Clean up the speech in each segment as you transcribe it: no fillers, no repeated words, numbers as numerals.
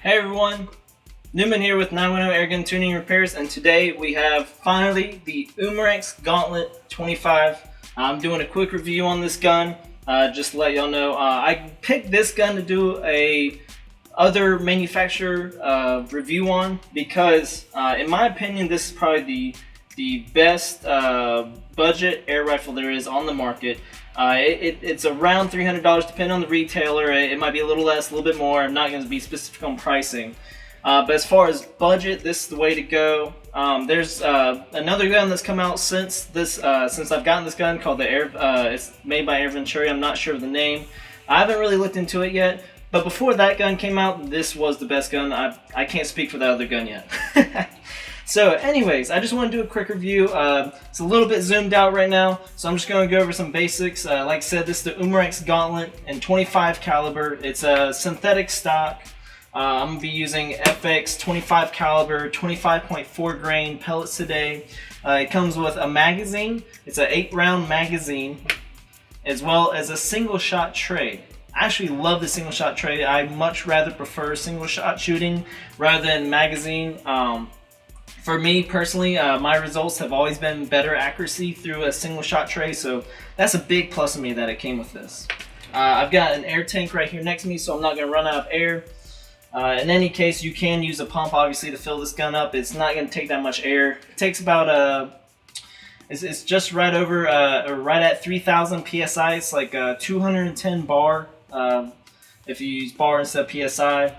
Hey everyone, Newman here with 910 Airgun Tuning Repairs, and today we have finally the Umarex Gauntlet 25. I'm doing a quick review on this gun, just to let y'all know. I picked this gun to do a other manufacturer review on because, in my opinion, this is probably the best budget air rifle there is on the market. It's around $300 depending on the retailer. It might be a little less, a little bit more. I'm not going to be specific on pricing. But as far as budget, this is the way to go. There's another gun that's come out since this, since I've gotten this gun called the Air. It's made by Air Venturi. I'm not sure of the name. I haven't really looked into it yet. But before that gun came out, this was the best gun. I can't speak for that other gun yet. So anyways, I just want to do a quick review. It's a little bit zoomed out right now, so I'm just going to go over some basics. Like I said, this is the Umarex Gauntlet in 25 caliber. It's a synthetic stock. I'm going to be using FX 25 caliber, 25.4 grain pellets today. It comes with a magazine. It's an 8-round magazine, as well as a single shot tray. I actually love the single shot tray. I much rather prefer single shot shooting rather than magazine. For me personally, my results have always been better accuracy through a single shot tray, so that's a big plus of me that it came with this. I've got an air tank right here next to me, so I'm not going to run out of air. In any case, you can use a pump obviously to fill this gun up. It's not going to take that much air. It takes about it's just right over right at 3,000 psi. It's like 210 bar if you use bar instead of psi.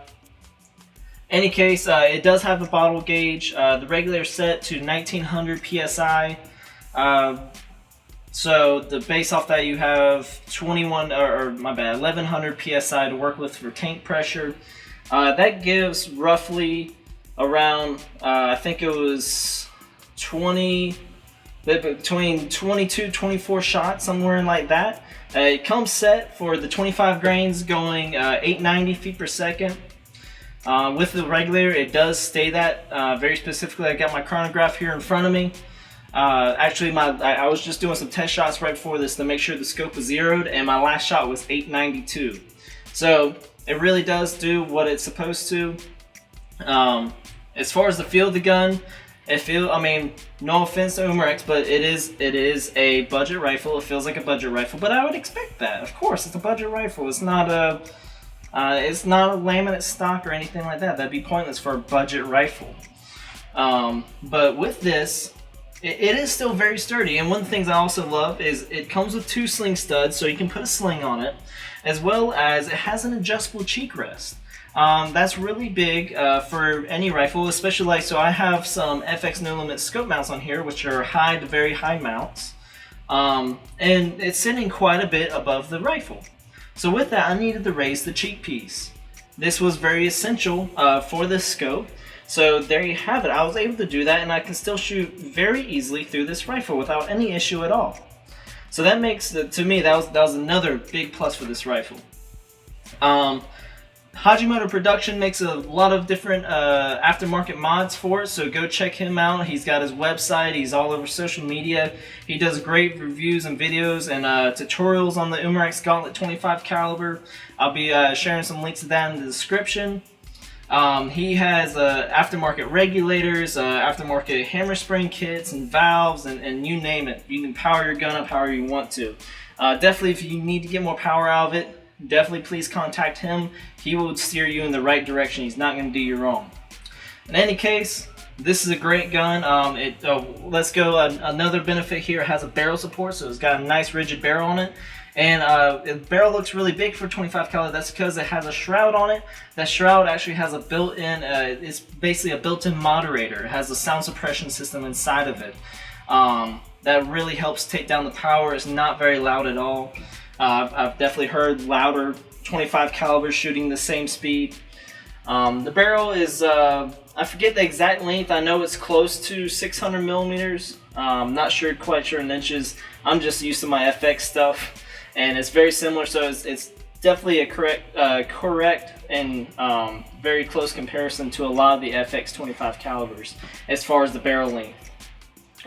Any case, it does have a bottle gauge. The regulator set to 1900 psi. So the base off that you have 1100 psi to work with for tank pressure. That gives roughly around I think it was between 22 24 shots, somewhere in like that. It comes set for the 25 grains going 890 feet per second. With the regulator, it does stay that very specifically. I got my chronograph here in front of me. Actually, I was just doing some test shots right before this to make sure the scope was zeroed, and my last shot was 892. So it really does do what it's supposed to. As far as the feel of the gun, I mean, no offense to Umarex, but it is a budget rifle. It feels like a budget rifle, but I would expect that. Of course, it's a budget rifle. It's not a laminate stock or anything like that. That'd be pointless for a budget rifle. But with this, it is still very sturdy. And one of the things I also love is it comes with 2 sling studs, so you can put a sling on it, as well as it has an adjustable cheek rest. That's really big for any rifle, especially so I have some FX No Limit scope mounts on here, which are high to very high mounts. And it's sitting quite a bit above the rifle. So with that, I needed to raise the cheek piece. This was very essential for this scope. So there you have it. I was able to do that, and I can still shoot very easily through this rifle without any issue at all. So that makes, to me, that was another big plus for this rifle. Hajimoto Productions makes a lot of different aftermarket mods for it, so go check him out. He's got his website, he's all over social media. He does great reviews and videos and tutorials on the Umarex Gauntlet 25 caliber. I'll be sharing some links to that in the description. He has aftermarket regulators, aftermarket hammer spring kits and valves, and you name it. You can power your gun up however you want to. Definitely, if you need to get more power out of it, definitely please contact him. He will steer you in the right direction. He's not going to do you wrong. In any case, this is a great gun. Let's go. Another benefit here, it has a barrel support, so it's got a nice rigid barrel on it. And the barrel looks really big for 25 caliber. That's because it has a shroud on it. That shroud actually has a built-in, it's basically a built-in moderator. It has a sound suppression system inside of it. That really helps take down the power. It's not very loud at all. I've definitely heard louder 25 caliber shooting the same speed. The barrel is, I forget the exact length. I know it's close to 600 millimeters. I'm not quite sure in inches. I'm just used to my FX stuff, and it's very similar. So it's definitely a correct and very close comparison to a lot of the FX 25 calibers as far as the barrel length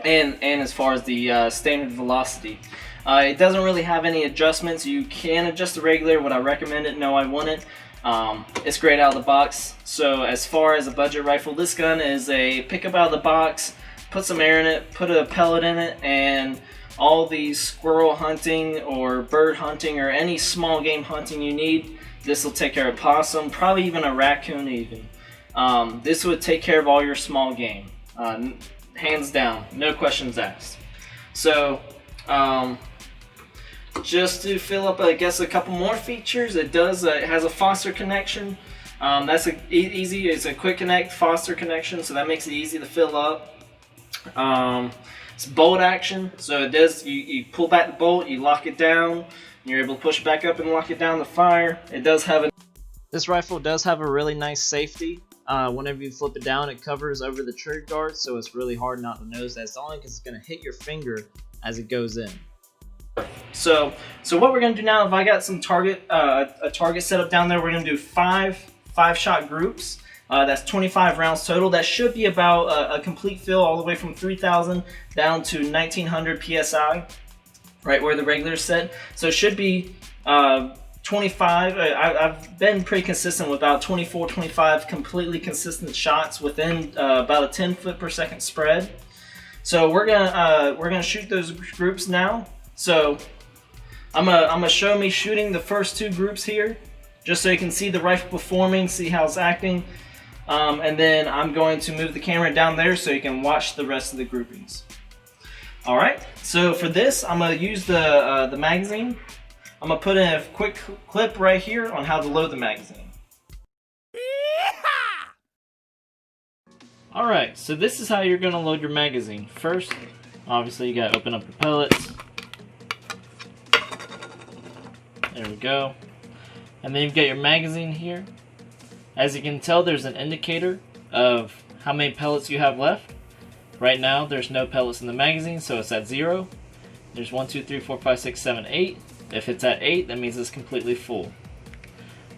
and as far as the standard velocity. It doesn't really have any adjustments. You can adjust the regulator. Would I recommend it? No, I wouldn't. It's great out of the box. So as far as a budget rifle, this gun is a pick up out of the box, put some air in it, put a pellet in it, and all the squirrel hunting or bird hunting or any small game hunting you need, this will take care of possum, probably even a raccoon even. This would take care of all your small game, hands down, no questions asked. So just to fill up, I guess, a couple more features, it does it has a Foster connection. That's easy. It's a quick connect Foster connection, so that makes it easy to fill up. It's bolt action, so it does. You pull back the bolt, you lock it down, and you're able to push back up and lock it down to fire. It does have This rifle does have a really nice safety. Whenever you flip it down, it covers over the trigger guard, so it's really hard not to nose that. It's only because it's going to hit your finger as it goes in. So what we're going to do now, if I got some a target set up down there, we're going to do five shot groups. That's 25 rounds total. That should be about a complete fill all the way from 3,000 down to 1,900 PSI, right where the Regulator set. So it should be 25. I've been pretty consistent with about 24, 25 completely consistent shots within about a 10 foot per second spread. So we're gonna shoot those groups now. So I'm gonna show me shooting the first two groups here, just so you can see the rifle performing, see how it's acting, and then I'm going to move the camera down there so you can watch the rest of the groupings. All right. So for this, I'm gonna use the magazine. I'm gonna put in a quick clip right here on how to load the magazine. All right. So this is how you're gonna load your magazine. First, obviously, you gotta open up your pellets. There we go. And then you've got your magazine here. As you can tell, there's an indicator of how many pellets you have left. Right now, there's no pellets in the magazine, so it's at 0. There's 1, 2, 3, 4, 5, 6, 7, 8. If it's at 8, that means it's completely full.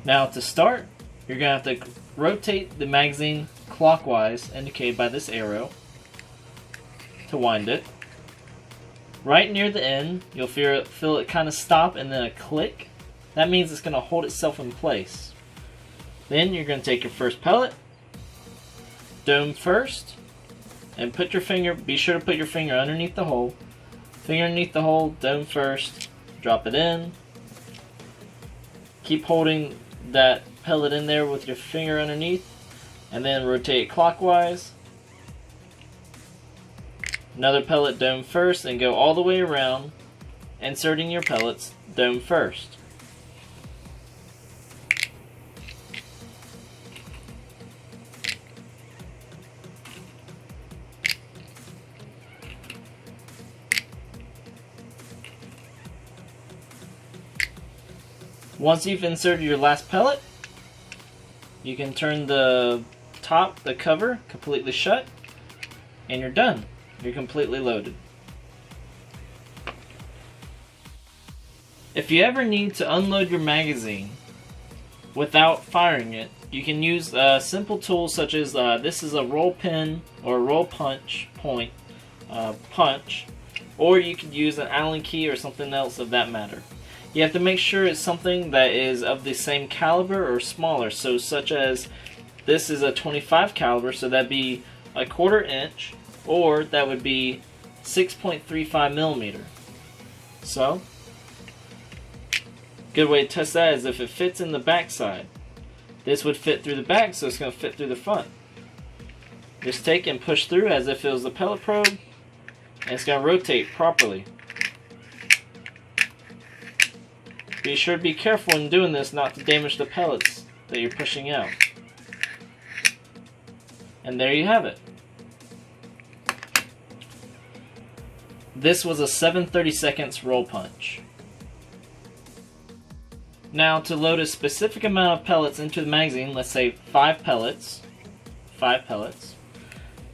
Now to start, you're going to have to rotate the magazine clockwise, indicated by this arrow, to wind it. Right near the end, you'll feel it kind of stop and then a click. That means it's going to hold itself in place. Then you're going to take your first pellet, dome first, and be sure to put your finger underneath the hole. Finger underneath the hole, dome first, drop it in. Keep holding that pellet in there with your finger underneath, and then rotate it clockwise. Another pellet, dome first, and go all the way around, inserting your pellets, dome first. Once you've inserted your last pellet, you can turn the cover, completely shut, and you're done. You're completely loaded. If you ever need to unload your magazine without firing it, you can use a simple tool such as this is a roll pin or a roll punch punch, or you could use an Allen key or something else of that matter. You have to make sure it's something that is of the same caliber or smaller. So such as this is a 25 caliber, so that'd be a 1/4 inch, or that would be 6.35 millimeter. So, good way to test that is if it fits in the back side. This would fit through the back, so it's going to fit through the front. Just take and push through as if it was a pellet probe, and it's going to rotate properly. Be sure to be careful in doing this not to damage the pellets that you're pushing out. And there you have it. This was a 7/32 roll punch. Now to load a specific amount of pellets into the magazine, let's say 5 pellets,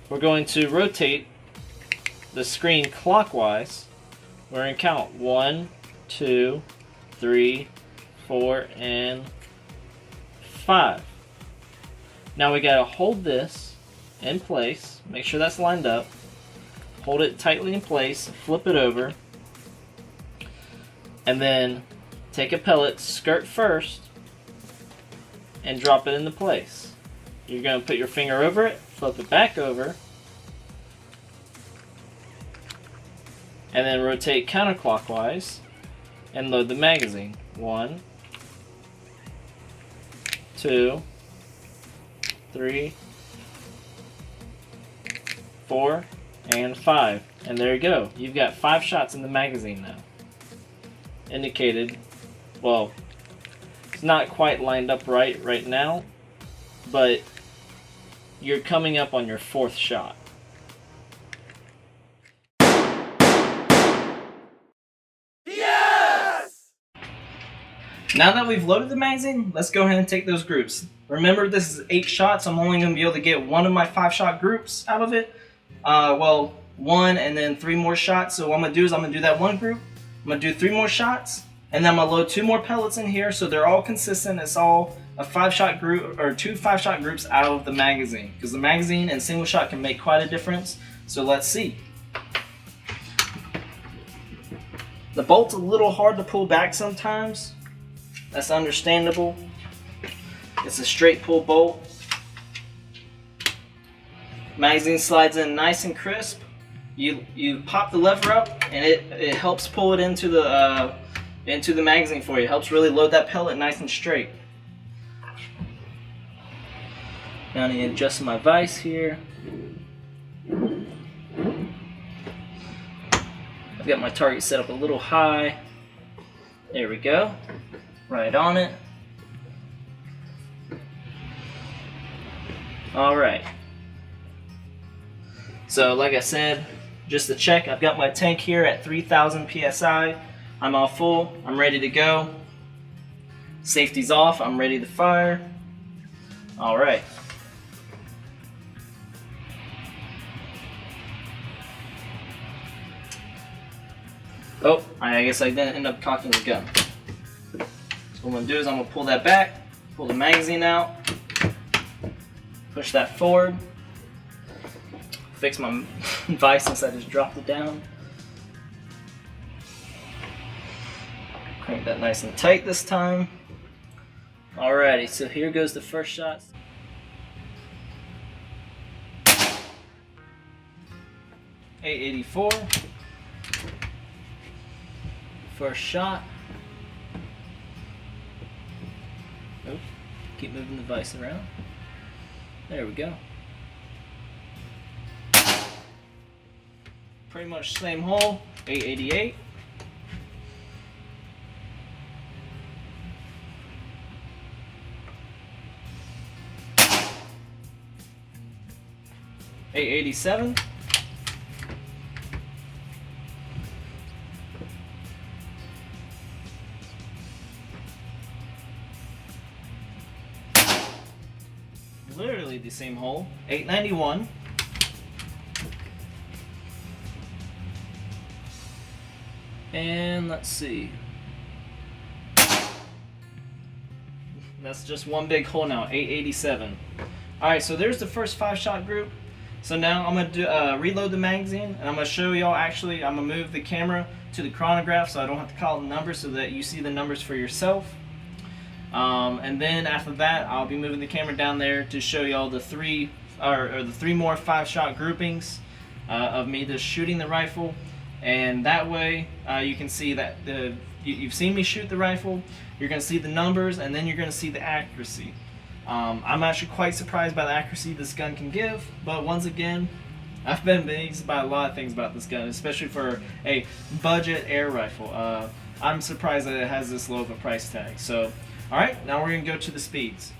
we're going to rotate the screen clockwise. We're going to count 1, 2, 3, 4, and 5. Now we gotta hold this in place, make sure that's lined up, hold it tightly in place, flip it over, and then take a pellet, skirt first, and drop it into place. You're going to put your finger over it, flip it back over, and then rotate counterclockwise and load the magazine. 1, 2, 3, 4, and 5. And there you go. You've got 5 shots in the magazine now. Indicated, well, it's not quite lined up right now, but you're coming up on your 4th shot. Yes! Now that we've loaded the magazine, let's go ahead and take those groups. Remember, this is 8 shots. I'm only going to be able to get one of my 5-shot groups out of it. Well, 1 and then 3 more shots. So what I'm going to do is I'm going to do that one group. I'm going to do 3 more shots, and then I'm going to load 2 more pellets in here so they're all consistent. It's all a 5-shot group, or 2 5-shot groups out of the magazine, because the magazine and single shot can make quite a difference. So let's see. The bolt's a little hard to pull back sometimes. That's understandable. It's a straight pull bolt. Magazine slides in nice and crisp. You pop the lever up, and it helps pull it into the magazine for you. It helps really load that pellet nice and straight. Now I need to adjust my vise here. I've got my target set up a little high. There we go. Right on it. Alright. So like I said, just to check, I've got my tank here at 3,000 PSI. I'm all full. I'm ready to go. Safety's off. I'm ready to fire. Alright. Oh, I guess I didn't end up cocking the gun. So what I'm going to do is I'm going to pull that back, pull the magazine out, push that forward, fix my vise since I just dropped it down. Crank that nice and tight this time. Alrighty, so here goes the first shot. .884. First shot. Oh, keep moving the vise around. There we go. Pretty much same hole, 888. .887. Literally the same hole, 891. And let's see. That's just one big hole now, 887. Alright, so there's the first 5-shot group. So now I'm going to reload the magazine, and I'm going to show y'all actually, I'm going to move the camera to the chronograph so I don't have to call the numbers, so that you see the numbers for yourself. And then after that, I'll be moving the camera down there to show y'all the 3 more 5-shot groupings of me just shooting the rifle. And that way you can see that you've seen me shoot the rifle, you're going to see the numbers, and then you're going to see the accuracy. I'm actually quite surprised by the accuracy this gun can give, but once again, I've been amazed by a lot of things about this gun, especially for a budget air rifle. I'm surprised that it has this low of a price tag. So, alright, now we're going to go to the speeds.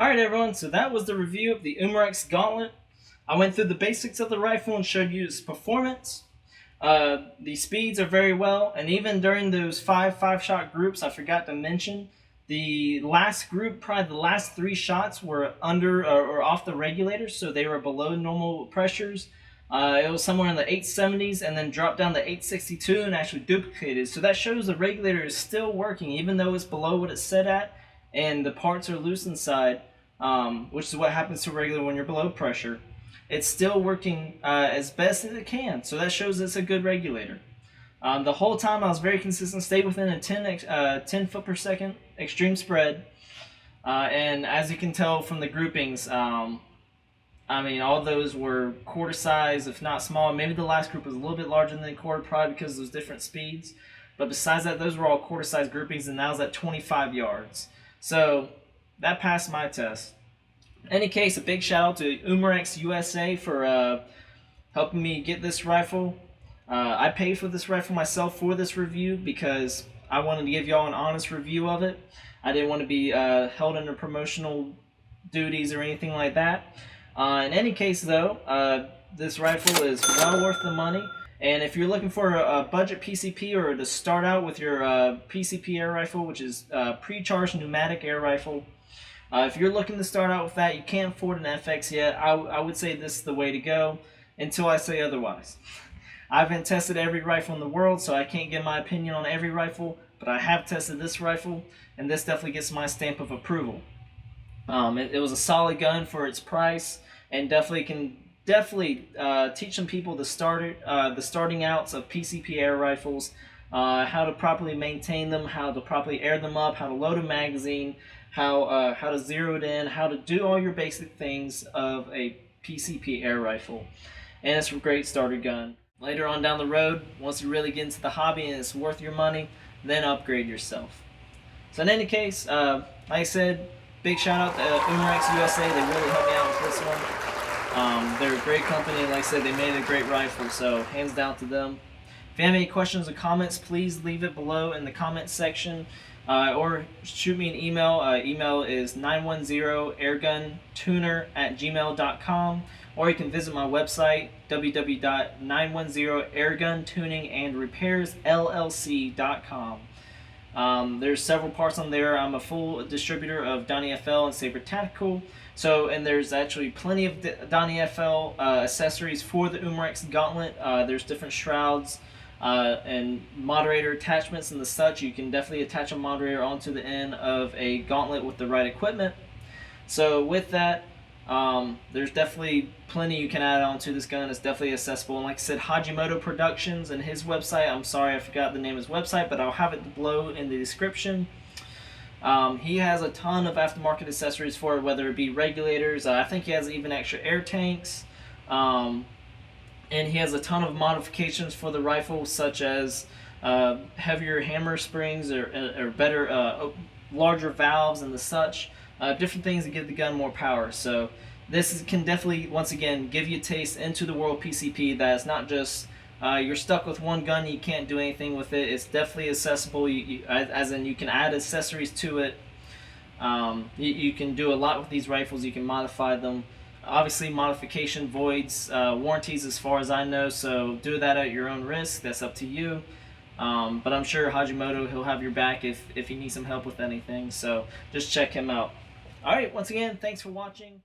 Alright everyone, so that was the review of the Umarex Gauntlet. I went through the basics of the rifle and showed you its performance. The speeds are very well, and even during those five-shot groups, I forgot to mention, the last group, probably the last 3 shots were under or off the regulator, so they were below normal pressures. It was somewhere in the 870s and then dropped down to 862 and actually duplicated. So that shows the regulator is still working even though it's below what it's set at and the parts are loose inside, which is what happens to a regulator when you're below pressure. It's still working as best as it can, so that shows it's a good regulator. The whole time I was very consistent, stayed within a 10 foot per second extreme spread, and as you can tell from the groupings, I mean, all those were quarter size, if not small. Maybe the last group was a little bit larger than the quarter, probably because of those different speeds. But besides that, those were all quarter size groupings, and that was at 25 yards. So that passed my test. In any case, a big shout out to Umarax USA for helping me get this rifle. I paid for this rifle myself for this review because I wanted to give y'all an honest review of it. I didn't want to be held under promotional duties or anything like that. In any case though, this rifle is well worth the money, and if you're looking for a budget PCP or to start out with your PCP air rifle, which is pre-charged pneumatic air rifle, if you're looking to start out with that, you can't afford an FX yet, I would say this is the way to go until I say otherwise. I haven't tested every rifle in the world, so I can't give my opinion on every rifle, but I have tested this rifle, and this definitely gets my stamp of approval. It was a solid gun for its price, and definitely can teach some people the starting outs of PCP air rifles, how to properly maintain them, how to properly air them up, how to load a magazine, how to zero it in, how to do all your basic things of a PCP air rifle. And it's a great starter gun. Later on down the road, once you really get into the hobby and it's worth your money, then upgrade yourself. So in any case, like I said, big shout out to Umarex USA. They really helped me out with this one. They're a great company, and like I said, they made a great rifle, so hands down to them. If you have any questions or comments, please leave it below in the comments section, or shoot me an email. Email is 910airguntuner@gmail.com, or you can visit my website, www.910airguntuningandrepairsllc.com. There's several parts on there. I'm a full distributor of Donnie FL and Saber Tactical. And there's actually plenty of Donnie FL accessories for the Umarex Gauntlet. There's different shrouds and moderator attachments and the such. You can definitely attach a moderator onto the end of a gauntlet with the right equipment. So with that, there's definitely plenty you can add on to this gun. It's definitely accessible, and like I said, Hajimoto Productions and his website, I'm sorry I forgot the name of his website, but I'll have it below in the description. He has a ton of aftermarket accessories for it, whether it be regulators, I think he has even extra air tanks, and he has a ton of modifications for the rifle, such as heavier hammer springs or better, larger valves and the such. Different things to give the gun more power. So this can definitely, once again, give you a taste into the world PCP. That it's not just you're stuck with one gun, you can't do anything with it. It's definitely accessible, as in you can add accessories to it. You can do a lot with these rifles. You can modify them. Obviously modification voids warranties as far as I know, so do that at your own risk. That's up to you. But I'm sure Hajimoto, he'll have your back if you need some help with anything, so just check him out. Alright, once again, thanks for watching.